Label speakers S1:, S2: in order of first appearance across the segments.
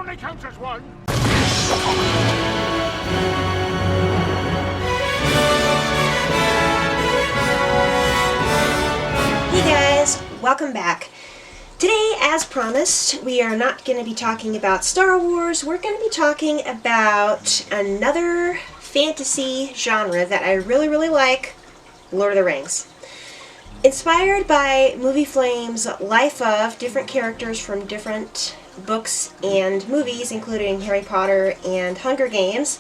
S1: only counts as one.
S2: Hey guys, welcome back. Today, as promised, we are not going to be talking about Star Wars. We're going to be talking about another fantasy genre that I really like, Lord of the Rings. Inspired by Movie Flame's Life of, different characters from different books and movies, including Harry Potter and Hunger Games,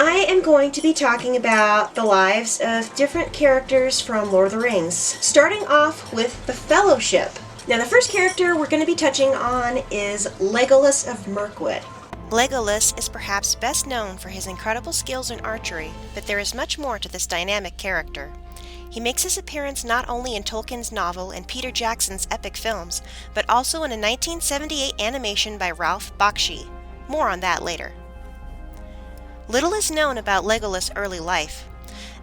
S2: I am going to be talking about the lives of different characters from Lord of the Rings, starting off with the Fellowship. Now, the first character we're going to be touching on is Legolas of Mirkwood.
S3: Legolas is perhaps best known for his incredible skills in archery, but there is much more to this dynamic character. He makes his appearance not only in Tolkien's novel and Peter Jackson's epic films, but also in a 1978 animation by Ralph Bakshi. More on that later. Little is known about Legolas' early life.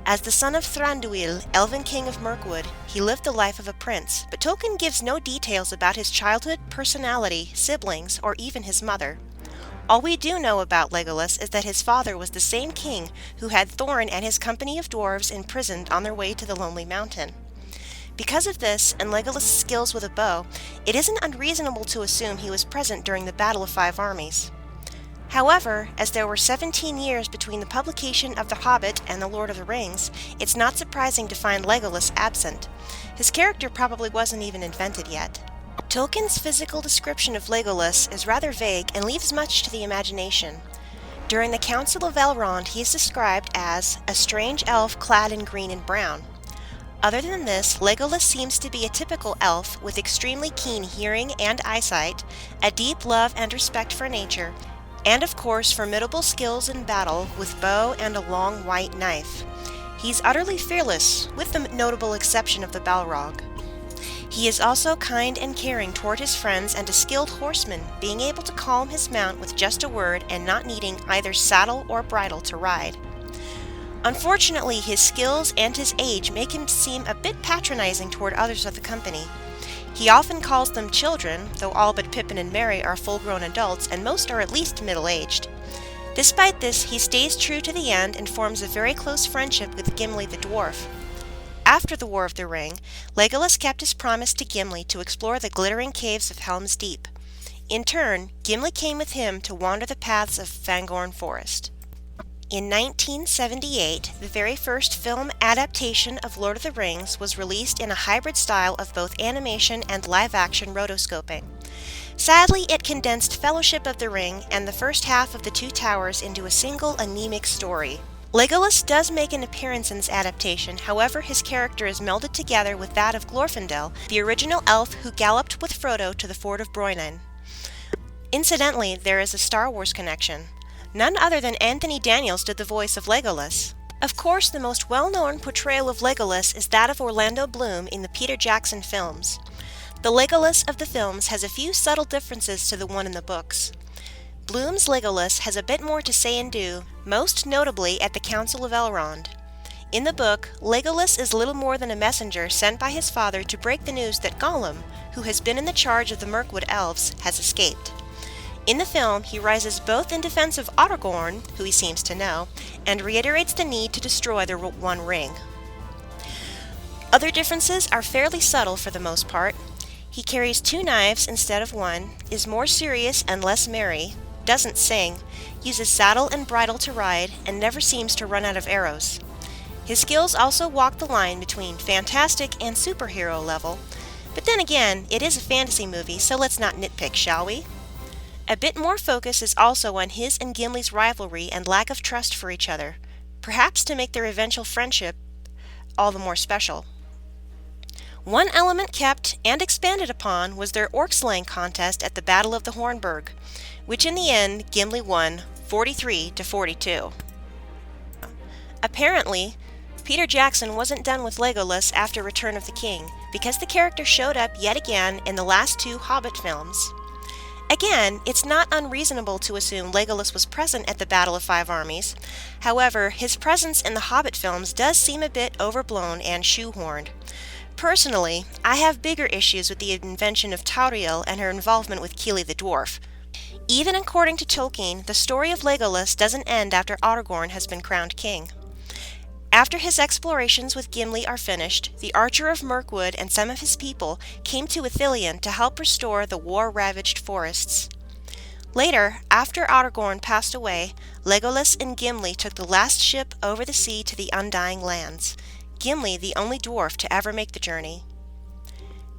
S3: As the son of Thranduil, Elven King of Mirkwood, he lived the life of a prince, but Tolkien gives no details about his childhood, personality, siblings, or even his mother. All we do know about Legolas is that his father was the same king who had Thorin and his company of dwarves imprisoned on their way to the Lonely Mountain. Because of this, and Legolas' skills with a bow, it isn't unreasonable to assume he was present during the Battle of Five Armies. However, as there were 17 years between the publication of The Hobbit and The Lord of the Rings, it's not surprising to find Legolas absent. His character probably wasn't even invented yet. Tolkien's physical description of Legolas is rather vague and leaves much to the imagination. During the Council of Elrond, he is described as a strange elf clad in green and brown. Other than this, Legolas seems to be a typical elf with extremely keen hearing and eyesight, a deep love and respect for nature, and of course formidable skills in battle with bow and a long white knife. He's utterly fearless, with the notable exception of the Balrog. He is also kind and caring toward his friends and a skilled horseman, being able to calm his mount with just a word and not needing either saddle or bridle to ride. Unfortunately, his skills and his age make him seem a bit patronizing toward others of the company. He often calls them children, though all but Pippin and Merry are full-grown adults and most are at least middle-aged. Despite this, he stays true to the end and forms a very close friendship with Gimli the dwarf. After the War of the Ring, Legolas kept his promise to Gimli to explore the glittering caves of Helm's Deep. In turn, Gimli came with him to wander the paths of Fangorn Forest. In 1978, the very first film adaptation of Lord of the Rings was released in a hybrid style of both animation and live-action rotoscoping. Sadly, it condensed Fellowship of the Ring and the first half of The Two Towers into a single anemic story. Legolas does make an appearance in this adaptation, however his character is melded together with that of Glorfindel, the original elf who galloped with Frodo to the ford of Bronnnan. Incidentally, there is a Star Wars connection. None other than Anthony Daniels did the voice of Legolas. Of course, the most well-known portrayal of Legolas is that of Orlando Bloom in the Peter Jackson films. The Legolas of the films has a few subtle differences to the one in the books. Bloom's Legolas has a bit more to say and do, most notably at the Council of Elrond. In the book, Legolas is little more than a messenger sent by his father to break the news that Gollum, who has been in the charge of the Mirkwood elves, has escaped. In the film, he rises both in defense of Aragorn, who he seems to know, and reiterates the need to destroy the One Ring. Other differences are fairly subtle for the most part. He carries 2 knives instead of 1, is more serious and less merry, doesn't sing, uses saddle and bridle to ride, and never seems to run out of arrows. His skills also walk the line between fantastic and superhero level, but then again, it is a fantasy movie, so let's not nitpick, shall we? A bit more focus is also on his and Gimli's rivalry and lack of trust for each other, perhaps to make their eventual friendship all the more special. One element kept and expanded upon was their orc slaying contest at the Battle of the Hornburg, which in the end Gimli won 43-42. Apparently, Peter Jackson wasn't done with Legolas after Return of the King, because the character showed up yet again in the last 2 Hobbit films. Again, it's not unreasonable to assume Legolas was present at the Battle of Five Armies. However, his presence in the Hobbit films does seem a bit overblown and shoehorned. Personally, I have bigger issues with the invention of Tauriel and her involvement with Kili the Dwarf. Even according to Tolkien, the story of Legolas doesn't end after Aragorn has been crowned king. After his explorations with Gimli are finished, the Archer of Mirkwood and some of his people came to Ithilien to help restore the war-ravaged forests. Later, after Aragorn passed away, Legolas and Gimli took the last ship over the sea to the Undying Lands, Gimli the only dwarf to ever make the journey.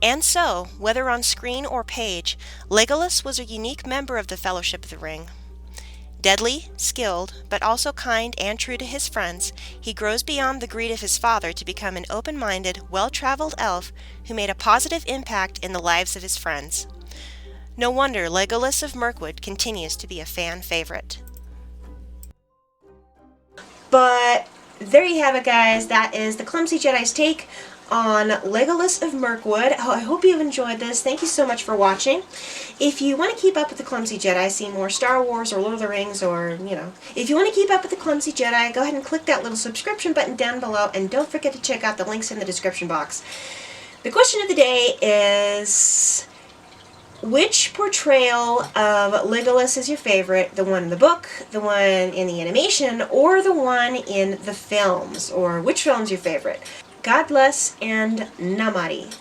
S3: And so, whether on screen or page, Legolas was a unique member of the Fellowship of the Ring. Deadly, skilled, but also kind and true to his friends, he grows beyond the greed of his father to become an open-minded, well-traveled elf who made a positive impact in the lives of his friends. No wonder Legolas of Mirkwood continues to be a fan favorite.
S2: But there you have it, guys. That is the Clumsy Jedi's take on Legolas of Mirkwood. I hope you've enjoyed this. Thank you so much for watching. If you want to keep up with the Clumsy Jedi, see more Star Wars or Lord of the Rings, or, if you want to keep up with the Clumsy Jedi, go ahead and click that little subscription button down below, and don't forget to check out the links in the description box. The question of the day is, which portrayal of Legolas is your favorite? The one in the book, the one in the animation, or the one in the films? Or which film's your favorite? God bless and Namari.